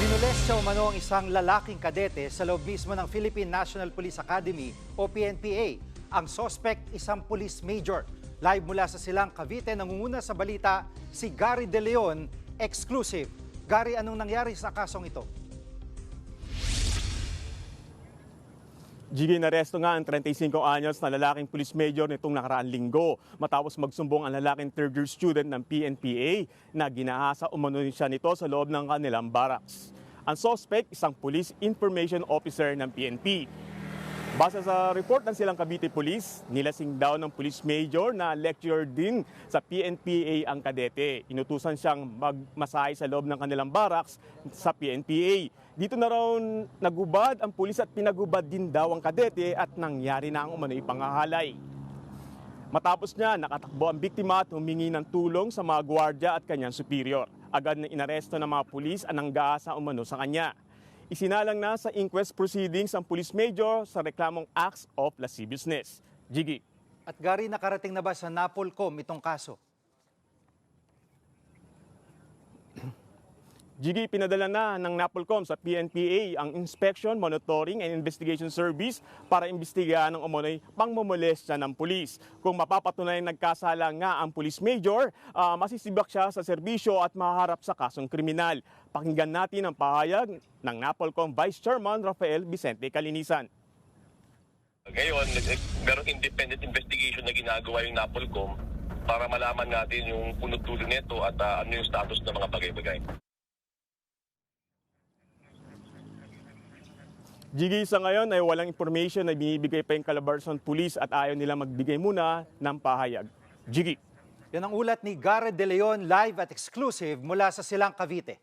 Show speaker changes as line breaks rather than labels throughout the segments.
Minolestya umano ang isang lalaking kadete sa loob mismo ng Philippine National Police Academy o PNPA. Ang suspect, isang police major. Live mula sa Silang, Cavite, nangunguna sa balita si Gary De Leon, exclusive. Gary, anong nangyari sa kasong ito?
Gigi, naresto nga ang 35 anyos na lalaking police major nitong nakaraang linggo matapos magsumbong ang lalaking third-year student ng PNPA na ginahasa umano siya nito sa loob ng kanilang barracks. Ang suspect, isang police information officer ng PNP. Base sa report ng Silang Cavite Police, nilasing daw ng police major na lecturer din sa PNPA ang kadete. Inutusan siyang magmasahe sa loob ng kanilang barracks sa PNPA. Dito na raw nagubad ang pulis at pinagubad din daw ang kadete at nangyari na ang umano'y pangahalay. Matapos niya, nakatakbo ang biktima at humingi ng tulong sa mga gwardiya at kanyang superior. Agad na inaresto ng mga pulis ang nanggaasa umano sa kanya. Isinalang na sa inquest proceedings ang police major sa reklamong acts of lasciviousness. Gigi.
At Gary, nakarating na ba sa NAPOLCOM itong kaso?
Gigi, pinadala na ng NAPOLCOM sa PNPA ang Inspection, Monitoring and Investigation Service para imbestigahan ng umano'y pangmomolestya ng pulis. Kung mapapatunay nagkasala nga ang police major, masisibak siya sa serbisyo at mahaharap sa kasong kriminal. Pakinggan natin ang pahayag ng NAPOLCOM Vice Chairman Rafael Vicente Calinisan.
Ngayon, merong independent investigation na ginagawa yung NAPOLCOM para malaman natin yung punot-dulo nito at ano yung status ng mga bagay-bagay.
Gigi, sa ngayon ay walang information na binibigay pa yung Calabarzon Police at ayaw nila magbigay muna ng pahayag. Gigi.
Yan ang ulat ni Gary De Leon, live at exclusive mula sa Silang, Cavite.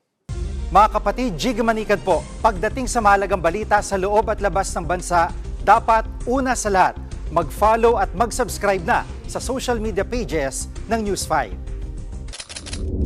Mga kapatid, Gigi Manikad po, pagdating sa mahalagang balita sa loob at labas ng bansa, dapat una sa lahat, mag-follow at mag-subscribe na sa social media pages ng News 5.